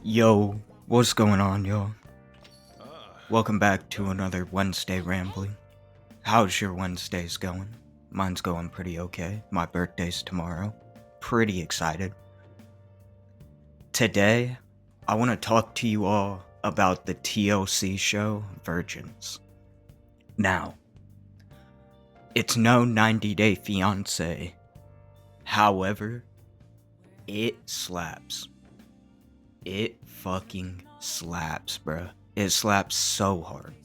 Yo, what's going on, y'all? Welcome back to another Wednesday Rambling. How's your Wednesdays going? Mine's going pretty okay. My birthday's tomorrow. Pretty excited. Today, I want to talk to you all about the TLC show Virgins. Now, it's no 90 Day Fiancé. However, it slaps. It fucking slaps, bruh. It slaps so hard.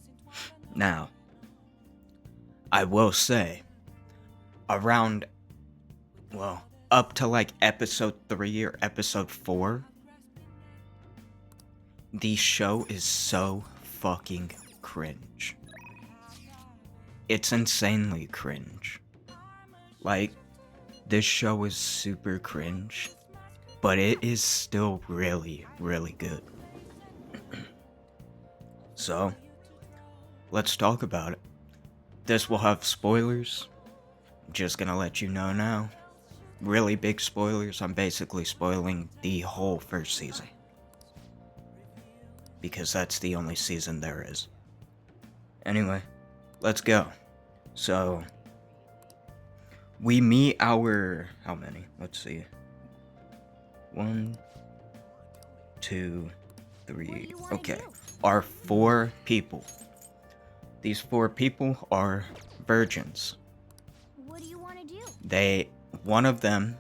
Now, I will say, around, up to like episode 3 or episode 4, the show is so fucking cringe. It's insanely cringe. Like, this show is super cringe, but it is still really, really good. So, let's talk about it. This will have spoilers. Just gonna let you know now. Really big spoilers. I'm basically spoiling the whole first season. Because that's the only season there is. Anyway, let's go. So, we meet our... how many? Let's see. 1, 2, 3... okay. Our 4 people. These 4 people are virgins. What do you want to do? One of them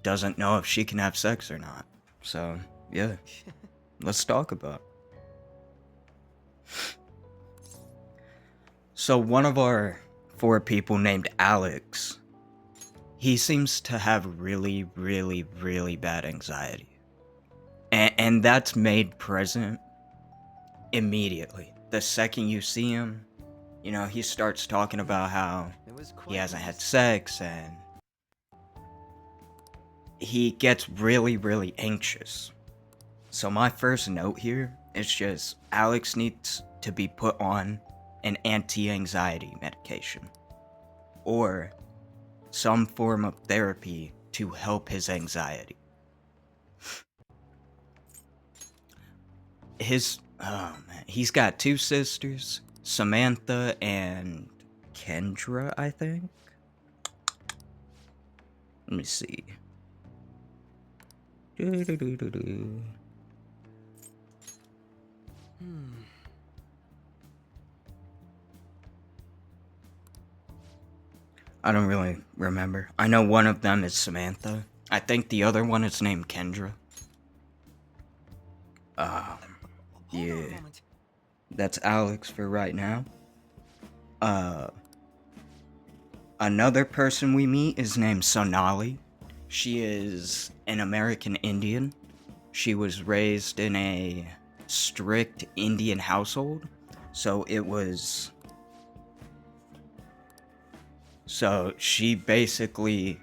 doesn't know if she can have sex or not. So, yeah. Let's talk about it. So one of our 4 people named Alex, he seems to have really, really, really bad anxiety. And that's made present immediately. The second you see him, he starts talking about how he hasn't had sex and he gets really, really anxious. So my first note here is just Alex needs to be put on an anti-anxiety medication or some form of therapy to help his anxiety. He's got 2 sisters, Samantha and Kendra, I think. Let me see. I don't really remember. I know one of them is Samantha. I think the other one is named Kendra. Yeah. That's Alex for right now. Another person we meet is named Sonali. She is an American Indian. She was raised in a strict Indian household. So she basically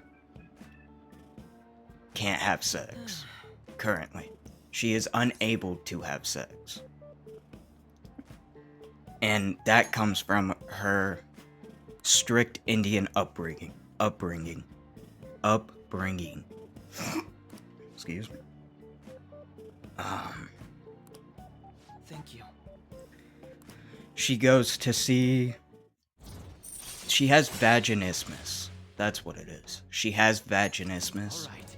can't have sex currently. She is unable to have sex. And that comes from her strict Indian upbringing. Excuse me. Thank you. She goes to see... She has vaginismus. That's what it is. She has vaginismus. All right.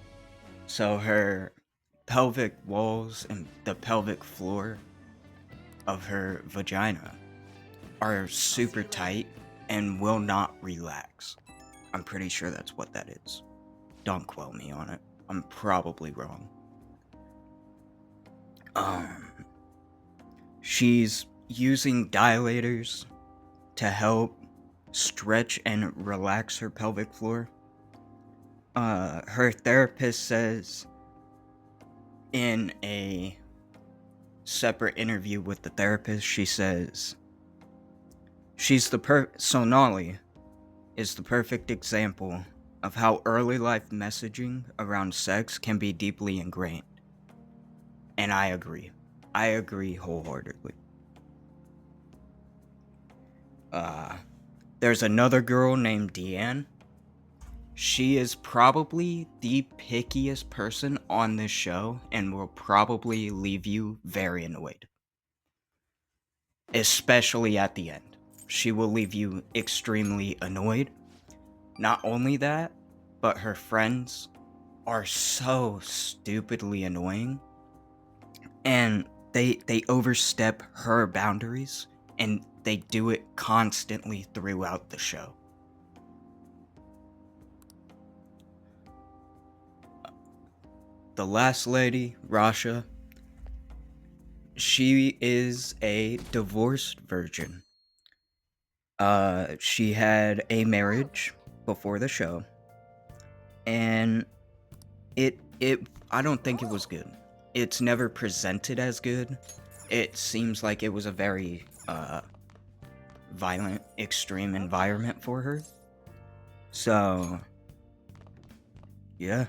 So her pelvic walls and the pelvic floor of her vagina are super tight and will not relax. I'm pretty sure that's what that is. Don't quote me on it. I'm probably wrong. She's using dilators to help stretch and relax her pelvic floor. Her therapist says in a separate interview with the therapist, she says Sonali is the perfect example of how early life messaging around sex can be deeply ingrained. And I agree. I agree wholeheartedly. There's another girl named Deanne. She is probably the pickiest person on this show and will probably leave you very annoyed. Especially at the end. She will leave you extremely annoyed. Not only that, but her friends are so stupidly annoying, and they overstep her boundaries, and they do it constantly throughout the show. The last lady, Rasha, she is a divorced virgin. She had a marriage before the show, and it I don't think it was good. It's never presented as good. It seems like it was a very violent, extreme environment for her. So, yeah.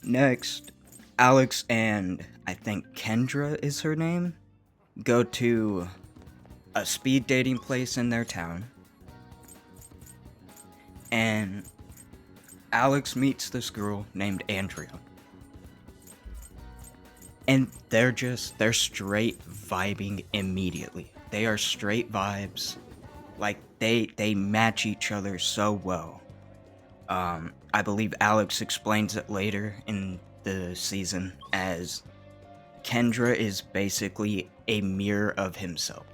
Next, Alex and I think Kendra is her name, go to a speed dating place in their town. And Alex meets this girl named Andrea. And they're straight vibing immediately. They are straight vibes. Like they match each other so well. I believe Alex explains it later in the season as Kendra is basically a mirror of himself.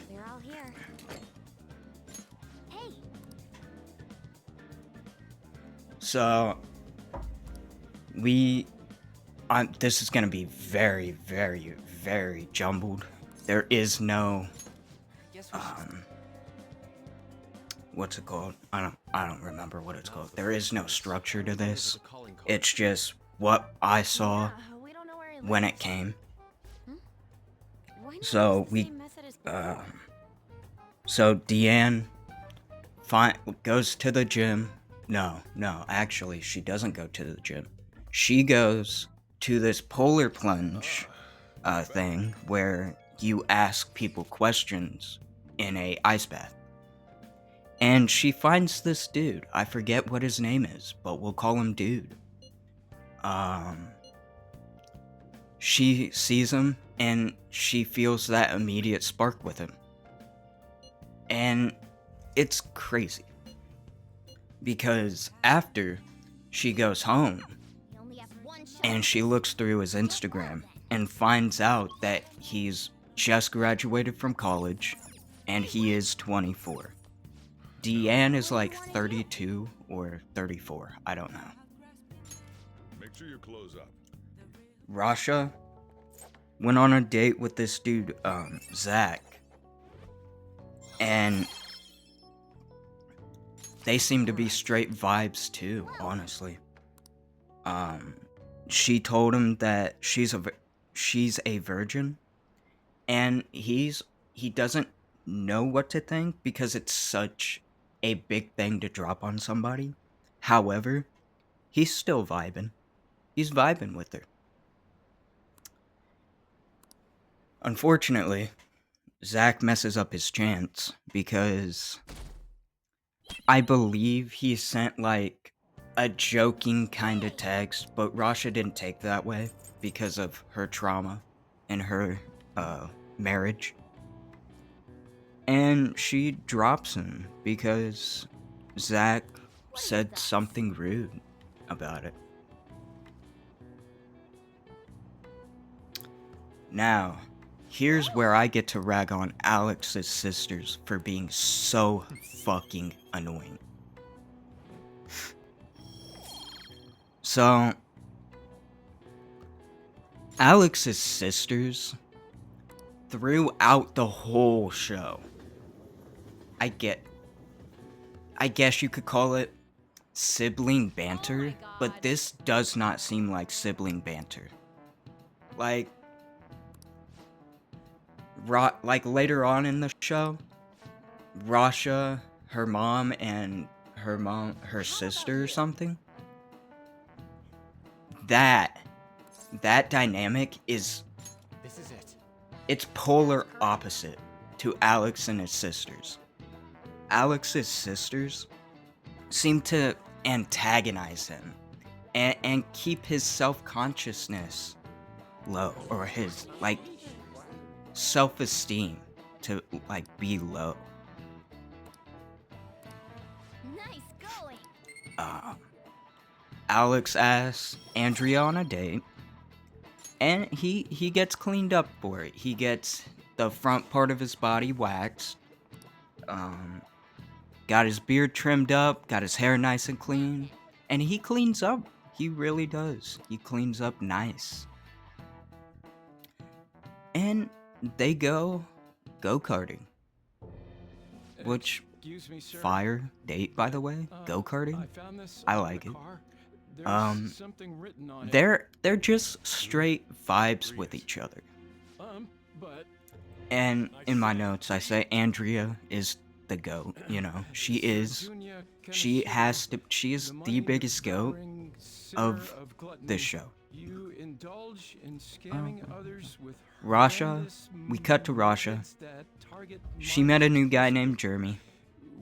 They're all here. Hey, So this is gonna be very, very, very jumbled. There is no Guess we should what's it called? I don't remember what it's called. There is no structure to this. the calling card. It's just what I saw yeah, we don't know where he when it lives. came. Why not So use the we same method as before? So Deanne goes to the gym. No, actually, she doesn't go to the gym. She goes to this polar plunge thing where you ask people questions in a ice bath. And she finds this dude. I forget what his name is, but we'll call him Dude. She sees him and she feels that immediate spark with him. And it's crazy. Because after she goes home You only have one shot. and she looks through his Instagram and finds out that he's just graduated from college and he is 24. Deanne is like 32 or 34. I don't know. Make sure you close up. Rasha went on a date with this dude, Zach. And they seem to be straight vibes too, honestly. She told him that she's a virgin, and he doesn't know what to think because it's such a big thing to drop on somebody. However, he's still vibing. He's vibing with her. Unfortunately, Zach messes up his chance because I believe he sent like a joking kind of text, but Rasha didn't take that way because of her trauma and her marriage. And she drops him because Zach said something rude about it. Now, here's where I get to rag on Alex's sisters for being so fucking annoying. So, Alex's sisters, throughout the whole show, I guess you could call it sibling banter, but this does not seem like sibling banter. Like later on in the show, Rasha, her mom, and her sister or something. That dynamic is This is it. it's polar opposite to Alex and his sisters. Alex's sisters seem to antagonize him and keep his self-consciousness low, or his like self-esteem to like be low. Nice going. Alex asks Andrea on a date, and he gets cleaned up for it. He gets the front part of his body waxed, got his beard trimmed up, got his hair nice and clean, and he cleans up. He really does. He cleans up nice. And they go go-karting. Which, Excuse me, sir. fire date, by the way. Go-karting. I found this I on like the it. car. There's something written on it. They're just straight vibes with each other. But And in my notes, I say Andrea is the goat. You know, she is. Petunia can She assure has to. She is the the money biggest goat devouring sinner of gluttony. this show. You indulge in scamming others with Rasha, horrendous we cut to Rasha. methods that target She met a new guy minors. named Jeremy,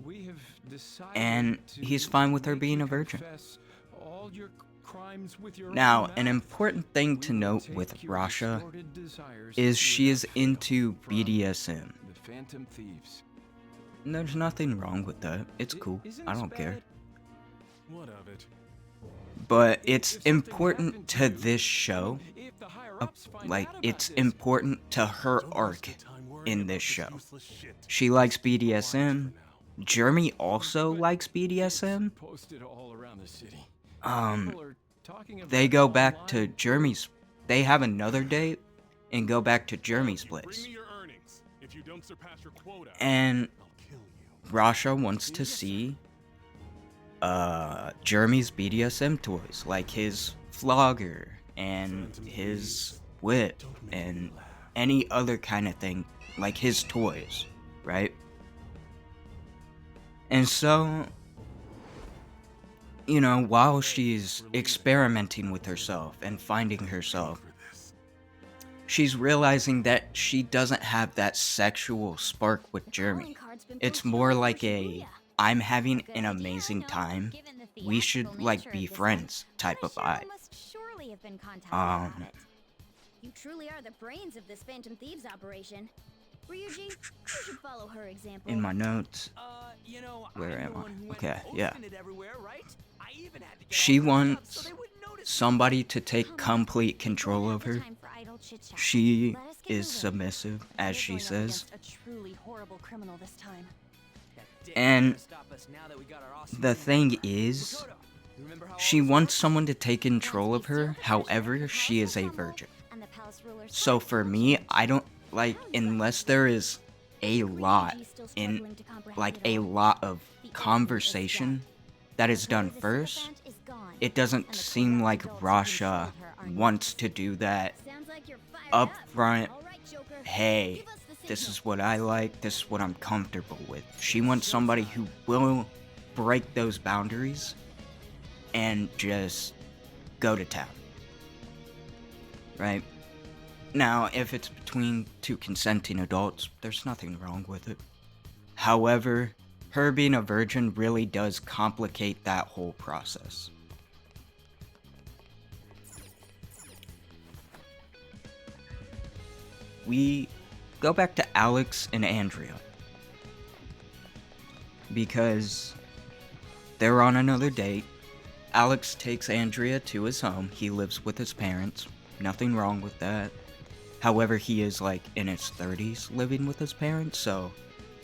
We have decided and to he's fine with her make being you a virgin. confess all your crimes with your Now, own an mouth. important thing to We will note take with your Rasha distorted desires is she is without fail into from BDSM. The Phantom Thieves. And there's nothing wrong with that. It's I- cool. isn't I this don't care. bad? What of it? But If it's something important happened to you, this show. if the uh, higher-ups find Like, out about it's this, important to her Don't waste arc your time worrying in about this show. useless shit. She likes Quiet BDSM. for now. Jeremy also But likes it's BDSM. posted all around the city. Um, People are talking they about go it back to online. Jeremy's. They have another date and go back to Jeremy's You bring place. me your earnings. If you don't surpass your quota, And I'll kill you. Rasha wants to see Jeremy's BDSM toys, like his flogger and his whip and any other kind of thing, like his toys, right? And so, you know, while she's experimenting with herself and finding herself, For this. she's realizing that she doesn't have that sexual spark with Jeremy. It's more like a I'm having an amazing time. We should like be friends type of vibe. You truly are the brains of this Phantom Thieves operation. Ryuji, you should follow her example. In my notes, You know, Where I'm am the I? one who went Okay, yeah. posting it everywhere, right? I even had to get She all dressed up wants so they wouldn't notice. somebody to take complete control of her. She is submissive, as she says. A truly horrible criminal this time. That dick And can't stop us now that we got our awesome the new thing member. is, Dakota, you remember how she all this wants works? someone to take control of her. However, she is a virgin. So for me, I don't like unless there is a lot in like a lot of conversation that is done first. It doesn't seem like Rasha wants to do that up front. Hey, this is what I like, this is what I'm comfortable with. She wants somebody who will break those boundaries and just go to town. Right? Now, if it's between two consenting adults, there's nothing wrong with it. However, her being a virgin really does complicate that whole process. We go back to Alex and Andrea. Because they're on another date. Alex takes Andrea to his home. He lives with his parents. Nothing wrong with that. However, he is like in his 30s living with his parents, so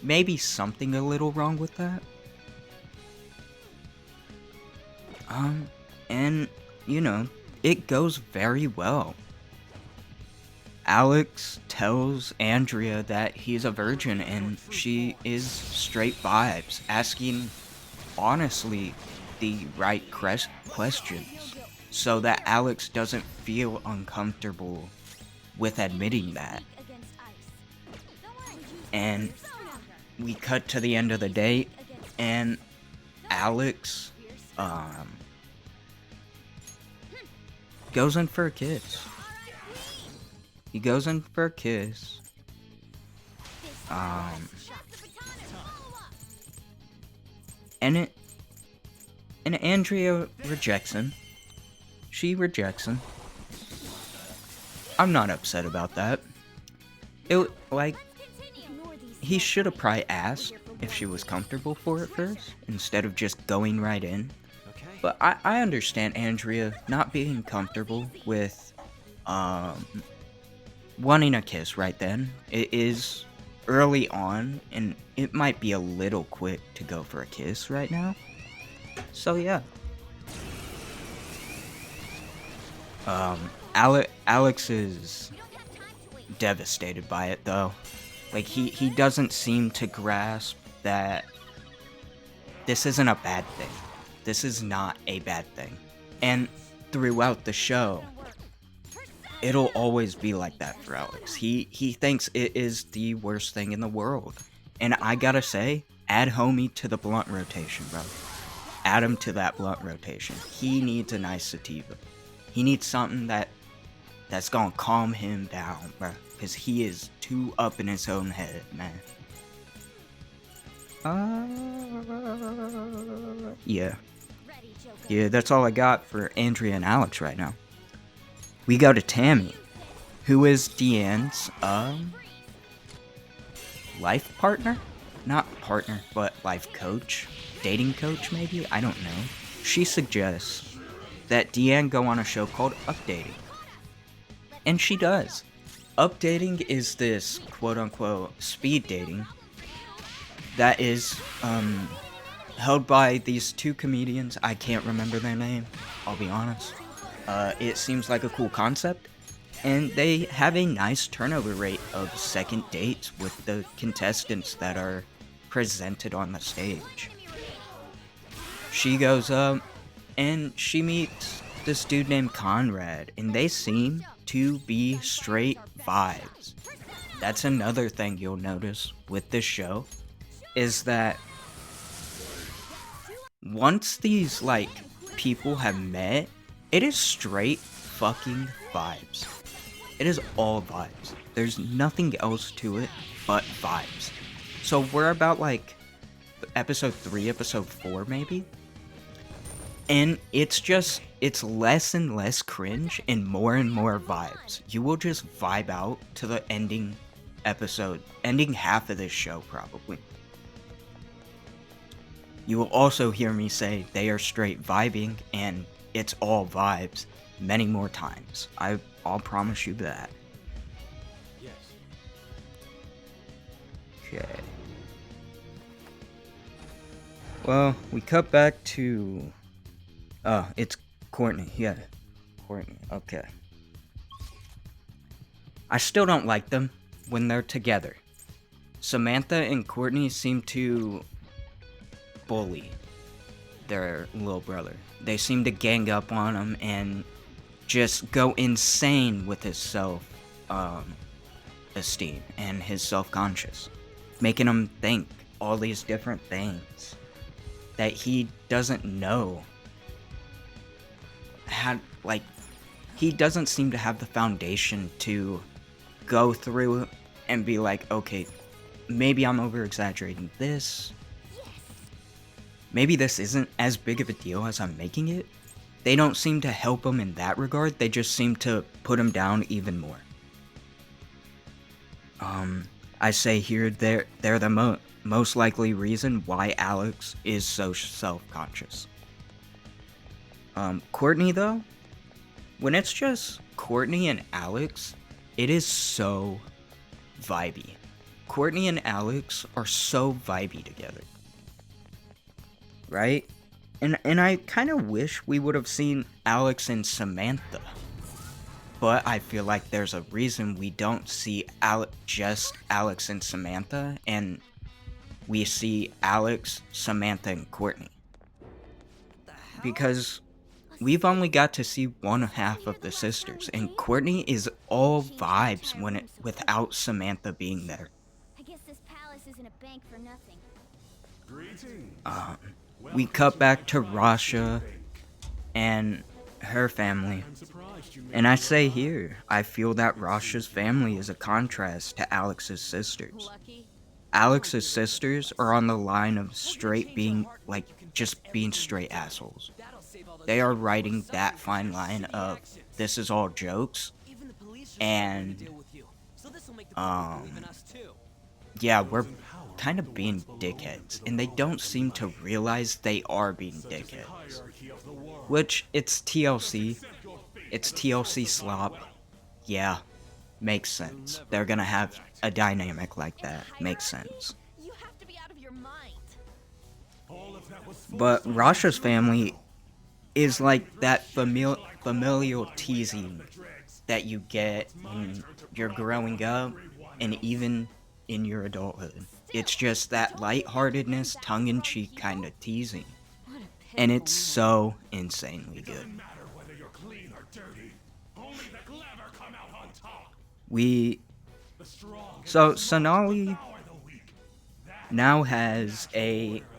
maybe something a little wrong with that. And you know, it goes very well. Alex tells Andrea that he's a virgin and she is straight vibes, asking honestly the right questions so that Alex doesn't feel uncomfortable with admitting that. And we cut to the end of the date and Alex goes in for a kiss. He goes in for a kiss And Andrea rejects him. She rejects him. I'm not upset about that. He should have probably asked if she was comfortable for it first, instead of just going right in. Okay. But I understand Andrea not being comfortable with, wanting a kiss right then. It is early on, and it might be a little quick to go for a kiss right now. So yeah. Alex is devastated by it though. Like he doesn't seem to grasp that this isn't a bad thing. This is not a bad thing. And throughout the show, it'll always be like that for Alex. He thinks it is the worst thing in the world. And I gotta say, add Homie to the blunt rotation, bro. Add him to that blunt rotation. He needs a nice sativa. He needs something that's gonna calm him down, bro. Because he is too up in his own head, man. Yeah. Yeah, that's all I got for Andrea and Alex right now. We go to Tammy, who is Deanne's, life partner? Not partner, but life coach? Dating coach, maybe? I don't know. She suggests that Deanne go on a show called Updating. And she does. Updating is this quote-unquote speed dating that is, held by these two comedians. I can't remember their name, I'll be honest. It seems like a cool concept, and they have a nice turnover rate of second dates with the contestants that are presented on the stage. She goes up, and she meets this dude named Conrad, and they seem to be straight vibes. That's another thing you'll notice with this show, is that once these, people have met, it is straight fucking vibes. It is all vibes. There's nothing else to it but vibes. So we're about, episode 3, episode 4, maybe? And it's less and less cringe and more vibes. You will just vibe out to the ending half of this show, probably. You will also hear me say they are straight vibing and it's all vibes many more times. I'll promise you that. Yes. Okay. Well, we cut back to... it's Courtney. Yeah. Courtney. Okay. I still don't like them when they're together. Samantha and Courtney seem to bully their little brother. They seem to gang up on him and just go insane with his esteem and his self-conscious, making him think all these different things that he doesn't know. He doesn't seem to have the foundation to go through and be like, okay, maybe I'm over-exaggerating this. Maybe this isn't as big of a deal as I'm making it. They don't seem to help him in that regard. They just seem to put him down even more. I say here they're the most likely reason why Alex is so self-conscious. Courtney though, when it's just Courtney and Alex, it is so vibey. Courtney and Alex are so vibey together. Right? And I kind of wish we would have seen Alex and Samantha. But I feel like there's a reason we don't see just Alex and Samantha, and we see Alex, Samantha, and Courtney. Because we've only got to see one half of the sisters, and Courtney is all vibes without Samantha being there. I guess this palace isn't a bank for nothing. Greetings. We cut back to Rasha and her family. I'm surprised you made And I say here, I feel that Rasha's family is a contrast to Alex's sisters. Lucky. Alex's sisters are on the line of straight being, like, just being straight assholes. They are writing that fine line of, this is all jokes, and, yeah, we're kind of being dickheads, and they don't seem to realize they are being dickheads. Which, it's TLC. It's TLC slop. Yeah, makes sense. They're gonna have a dynamic like that. Makes sense. You have to be out of your mind. But Rasha's family is like that familial teasing that you get when you're growing up and even in your adulthood. It's just that lightheartedness, tongue-in-cheek kind of teasing. And it's so insanely good. So Sonali now has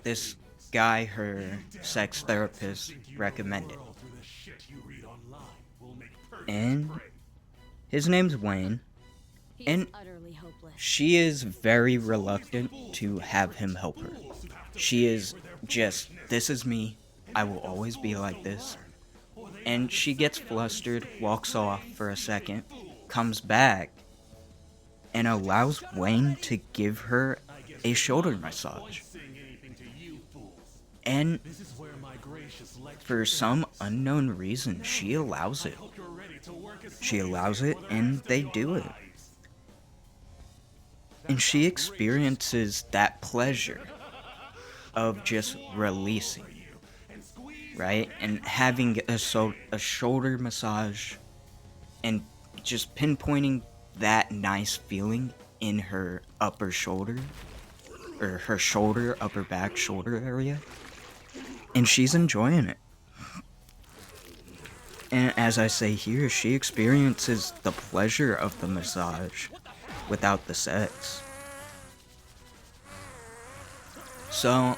this guy her sex therapist recommended. And his name's Wayne. He's And utterly hopeless. she is very reluctant to have him help her. She is just, this is me. I will always be like this. And she gets flustered, walks off for a second, comes back, and allows Wayne to give her a shoulder massage. And for some unknown reason, she allows it. She allows it, and they do it. And she experiences that pleasure of just releasing, right? And having a shoulder massage and just pinpointing that nice feeling in her upper shoulder, or her shoulder, upper back shoulder area. And she's enjoying it. And as I say here, she experiences the pleasure of the massage without the sex. So,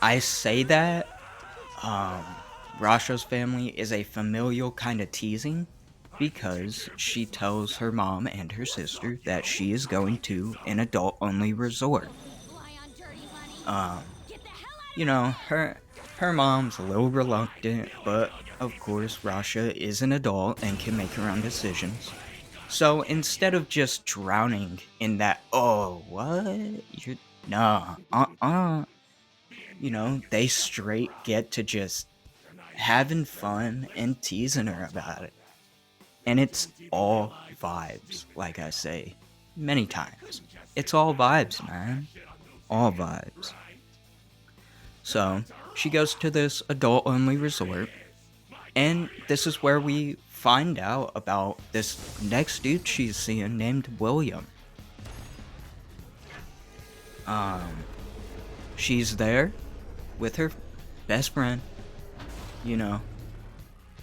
I say that Rasha's family is a familial kind of teasing because she tells her mom and her sister that she is going to an adult-only resort. You know, her mom's a little reluctant, but of course Rasha is an adult and can make her own decisions. So instead of just drowning in that, oh, what? You know, they straight get to just having fun and teasing her about it. And it's all vibes, like I say many times. It's all vibes, man. All vibes. So, she goes to this adult-only resort, and this is where we find out about this next dude she's seeing named William. She's there with her best friend, you know.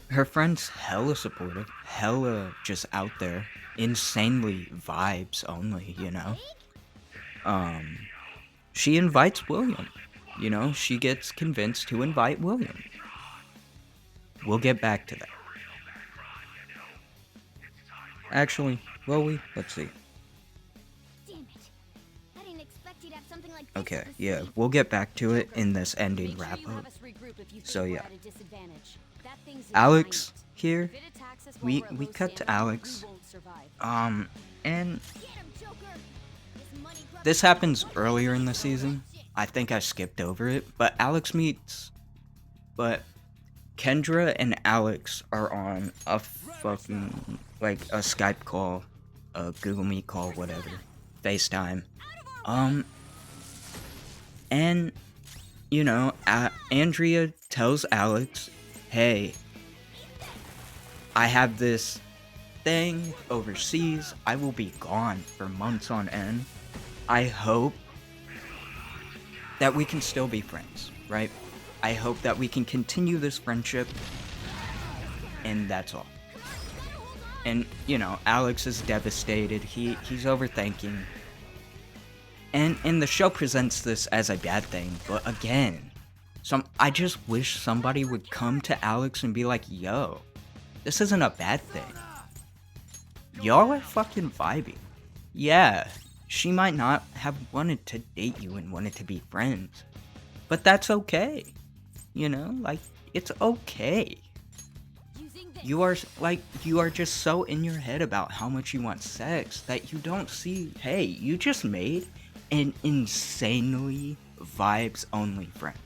Her friend's hella supportive, hella just out there, insanely vibes only, you know. She invites William, you know, she gets convinced to invite William. We'll get back to that. Actually, will we? Let's see. Damn it. I didn't expect you'd have something like this Okay, at the yeah, scene. we'll get back to it in this ending Make sure wrap you up. have us regroup if you think So, we're yeah. at a disadvantage. That thing's Alex giant. here, If it attacks us while we we're at we low cut to stamina, Alex. we won't survive. And Get him, Joker. This money grubber this happens earlier in the season. I think I skipped over it, but Kendra and Alex are on a fucking, like, a Skype call, a Google Meet call, whatever, FaceTime. And, you know, Andrea tells Alex, hey, I have this thing overseas. I will be gone for months on end. I hope that we can still be friends, right? I hope that we can continue this friendship, and that's all. And, you know, Alex is devastated. He's overthinking. And the show presents this as a bad thing, but again, I just wish somebody would come to Alex and be like, yo, this isn't a bad thing. Y'all are fucking vibing. Yeah, she might not have wanted to date you and wanted to be friends. But that's okay. You know, like, it's okay. Using this. You are just so in your head about how much you want sex that you don't see, hey, you just made an insanely vibes only friend.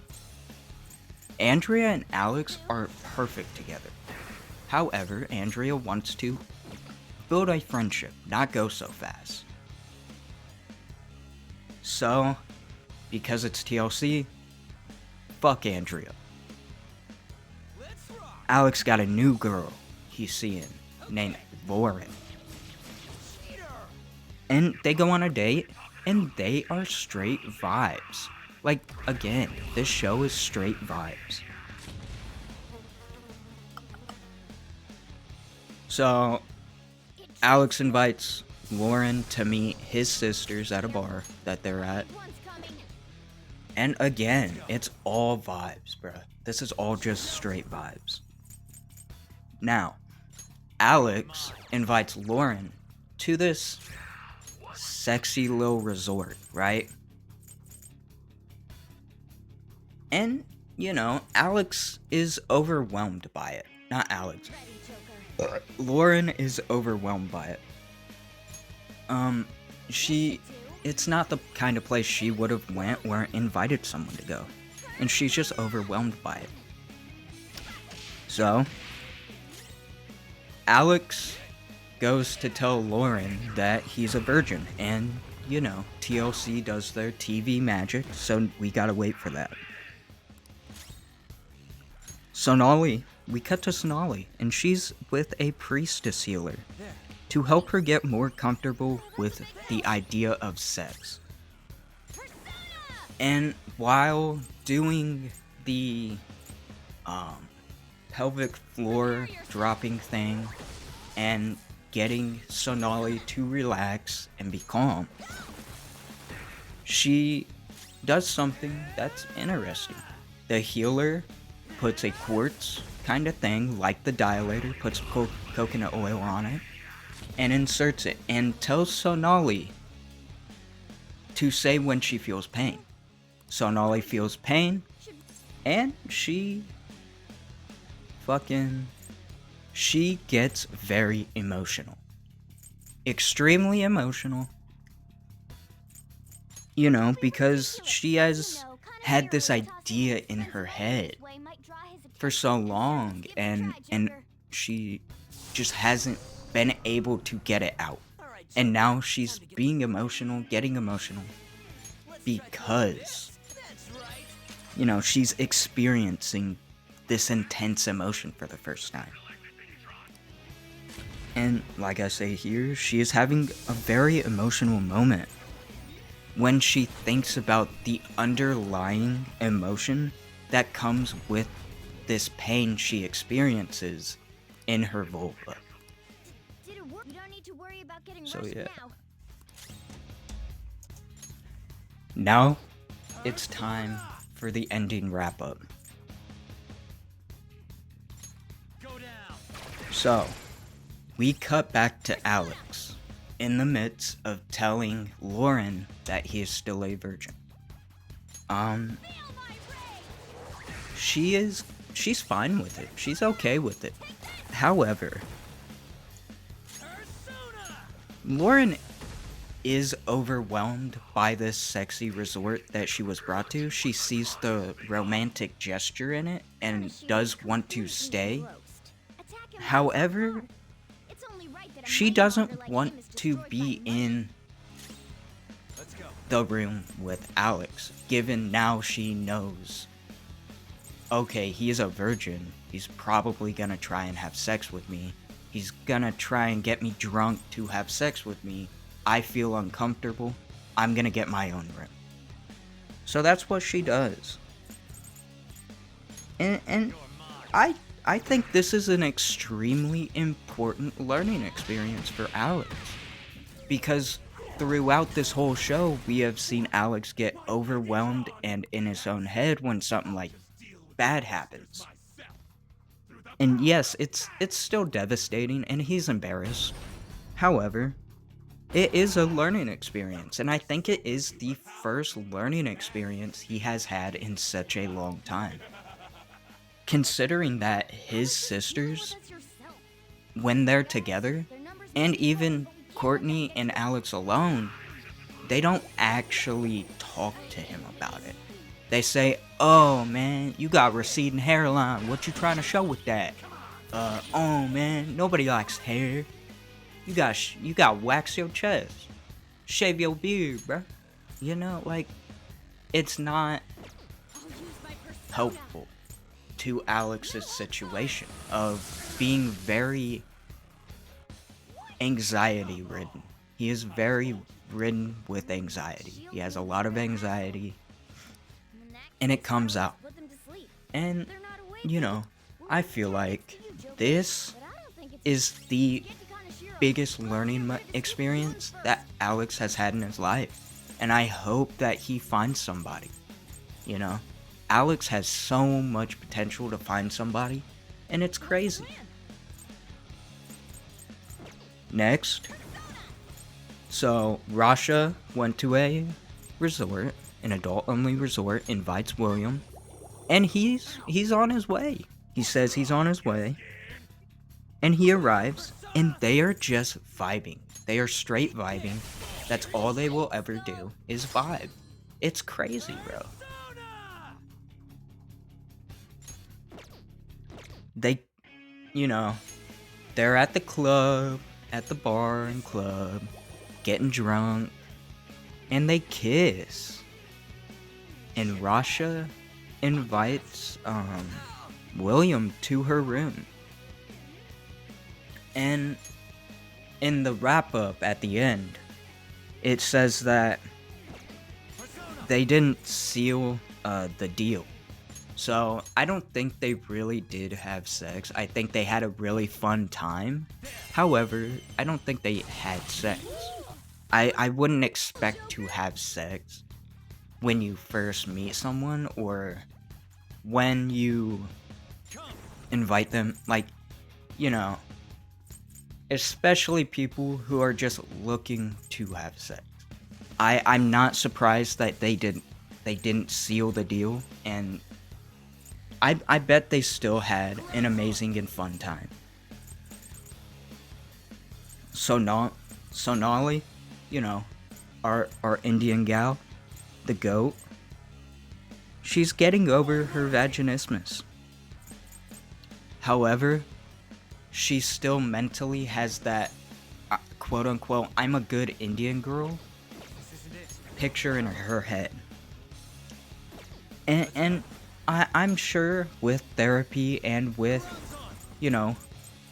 Andrea and Alex are perfect together. However, Andrea wants to build a friendship, not go so fast. So, because it's TLC, fuck Andrea. Let's rock. Alex got a new girl he's seeing named Lauren. Cheater. And they go on a date, and they are straight vibes. Like, again, this show is straight vibes. So, Alex invites Lauren to meet his sisters at a bar that they're at. One's coming. And again, it's all vibes, bruh. This is all just straight vibes. Now, Alex invites Lauren to this sexy little resort, right? And, you know, Alex is overwhelmed by it. Not Alex. Ready, Joker. Lauren is overwhelmed by it. It's not the kind of place she would have went or invited someone to go. And she's just overwhelmed by it. So, Alex goes to tell Lauren that he's a virgin. And, you know, TLC does their TV magic, so we gotta wait for that. Sonali, we cut to Sonali, and she's with a priestess healer to help her get more comfortable with the idea of sex. And while doing the pelvic floor dropping thing and getting Sonali to relax and be calm, she does something that's interesting. The healer puts a quartz kind of thing, like the dilator, puts coconut oil on it, and inserts it, and tells Sonali to say when she feels pain. Sonali feels pain, and she gets very emotional. Extremely emotional. You know, because she has had this idea in her head for so long, and she just hasn't been able to get it out. And now she's being emotional, getting emotional, because, you know, she's experiencing this intense emotion for the first time. And like I say here, she is having a very emotional moment when she thinks about the underlying emotion that comes with this pain she experiences in her vulva. Did it work? You don't need to worry about getting So, rushed yeah. now. Now, it's time for the ending wrap-up. So, we cut back to Alex in the midst of telling Lauren that he is still a virgin. She's fine with it. She's okay with it. However, Lauren is overwhelmed by this sexy resort that she was brought to. She sees the romantic gesture in it and does want to stay. However, she doesn't want to be in the room with Alex, given now she knows, okay, he is a virgin. He's probably gonna try and have sex with me. He's gonna try and get me drunk to have sex with me. I feel uncomfortable. I'm gonna get my own room. So that's what she does. And I think this is an extremely important learning experience for Alex. Because throughout this whole show, we have seen Alex get overwhelmed and in his own head when something like bad happens. And yes, it's still devastating and he's embarrassed. However, It is a learning experience, and I think it is the first learning experience he has had in such a long time. Considering that his sisters, That's yourself. when they're together, Their numbers and might even be Courtney and Alex alone, they don't actually talk to him about it. They say, "Oh man, you got receding hairline. What you trying to show with that? Oh man, nobody likes hair. You got wax your chest, shave your beard, bruh." You know, like it's not I'll use my persona. helpful to Alex's situation of being very anxiety ridden. He is very ridden with anxiety. He has a lot of anxiety, In that and it case, comes I'll out. put them to sleep. And They're not awake you yet. know, We'll I get feel back like to you, Joker. this But I don't think it's is the Get to Kaneshiro. biggest learning experience that Alex has had in his life. And I hope that he finds somebody. You know, Alex has so much potential to find somebody, and it's crazy. Next, so Rasha went to a resort, an adult-only resort, invites William, and he's on his way. He says he's on his way, and he arrives, and they are just vibing. They are straight vibing. That's all they will ever do is vibe. It's crazy, bro. They, you know, they're at the club, at the bar and club, getting drunk, and they kiss. And Rasha invites William to her room. And in the wrap up at the end, it says that they didn't seal the deal. So I don't think they really did have sex. I think they had a really fun time. However, I don't think they had sex. I wouldn't expect to have sex when you first meet someone or when you invite them. Like, you know, especially people who are just looking to have sex. I'm not surprised that they didn't seal the deal, and I bet they still had an amazing and fun time. Sonali, you know, our Indian gal, the goat, she's getting over her vaginismus. However, she still mentally has that quote unquote "I'm a good Indian girl" picture in her head. And I'm sure with therapy and with, you know,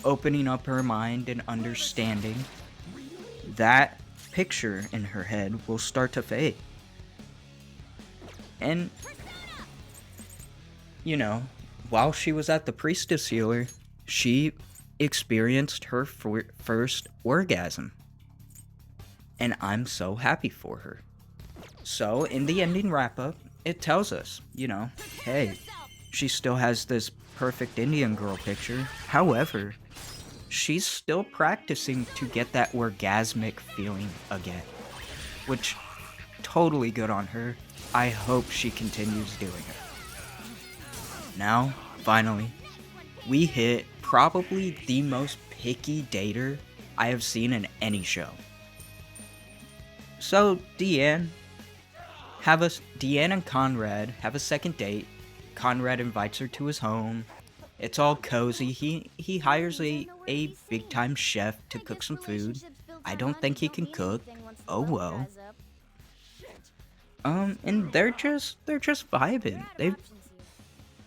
opening up her mind and understanding, that picture in her head will start to fade. And, you know, while she was at the Priestess Healer, she experienced her first orgasm. And I'm so happy for her. So, in the ending wrap up, it tells us, you know, hey, she still has this perfect Indian girl picture. However, she's still practicing to get that orgasmic feeling again. Which, totally good on her. I hope she continues doing it. Now, finally, we hit probably the most picky dater I have seen in any show. So, Deanne and Conrad have a second date. Conrad invites her to his home. It's all cozy. He hires a big time chef to cook some food. I don't think he can cook. Oh well. And they're just vibing. They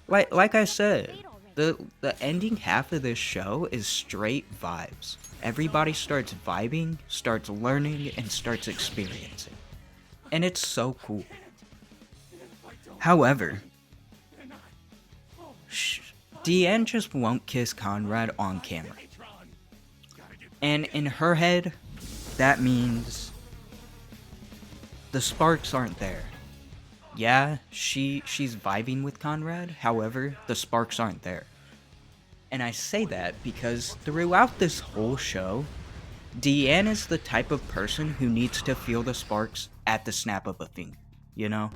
like I said, the ending half of this show is straight vibes. Everybody starts vibing, starts learning, and starts experiencing. And it's so cool. However, Deanne just won't kiss Conrad on camera. And in her head, that means the sparks aren't there. Yeah, she's vibing with Conrad, however, the sparks aren't there. And I say that because throughout this whole show, Deanne is the type of person who needs to feel the sparks at the snap of a finger, you know?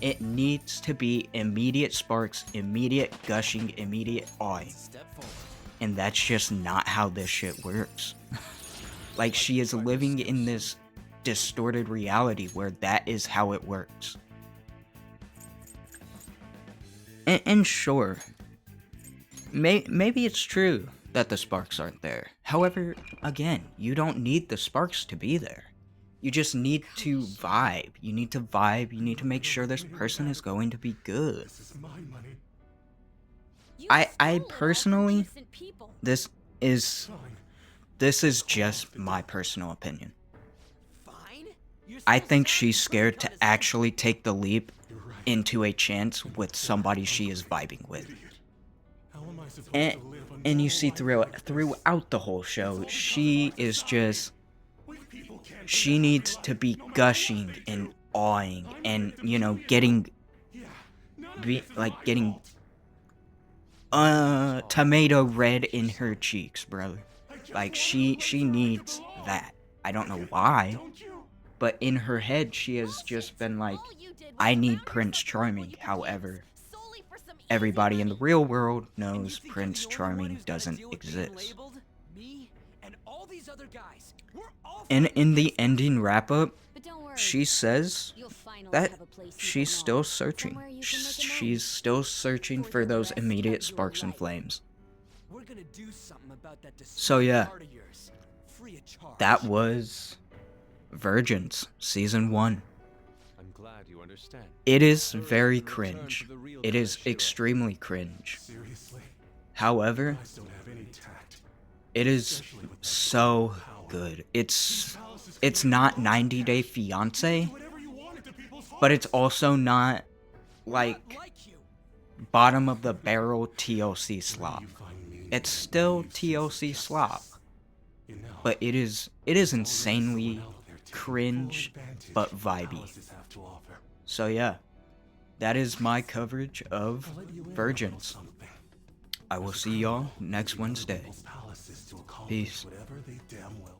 It needs to be immediate sparks, immediate gushing, immediate awing. Step forward. And that's just not how this shit works. Like, she is living in this distorted reality where that is how it works. And sure, maybe it's true that the sparks aren't there. However, again, you don't need the sparks to be there. You just need to vibe. You need to vibe. You need to make sure this person is going to be good. This is my money. You I stole it all from personally, decent people. this is Fine. just my personal opinion. Fine. You're I so think sad she's you scared to cut his actually take the leap You're right. into a chance with somebody she is vibing with. Idiot. How am I supposed And, to live a and you normal see life like this? throughout the whole show, she is just, Weak people can't she live needs happy to life, be no matter what gushing they and do. awing I'm and, victim you know, to your getting, Yeah, none of be, this is like, my getting, fault. tomato red in her cheeks, bro. I just Like, want she to belong. needs that. I don't know why, Don't you? but in her head, she has just been like, All you did was I need surround Prince yourself with Charming. weak However, kids solely for some easy everybody in the money. real world And you knows think you're Prince the only one Charming who's gotta doesn't deal with being exist. labeled? Me and all these other guys. We're all And fucking in the kids. ending wrap up, But don't worry. she says You'll finally that have a place you she's belong. still searching. Somewhere you can make a She's still searching for those immediate sparks and flames. We're gonna do something about that So yeah, heart of yours. Free of charge. that was Virgins, Season 1. I'm glad you understand. It is very cringe. It is extremely cringe. Seriously? However, Guys don't have any tact. it is so good. It's not 90 Day Fiancé, Whatever you wanted to people's but it's hearts. also not Not like like you. bottom of the barrel TLC slop. You find meaning It's in still beliefs TLC and slop, You know, but it is insanely someone out there taking cringe full advantage but of vibey. palaces have to offer. So yeah, that is my coverage of I'll let you in on a little Virgins. something. I will see y'all next Using other Wednesday. people's palaces to accomplish Peace. Whatever they damn well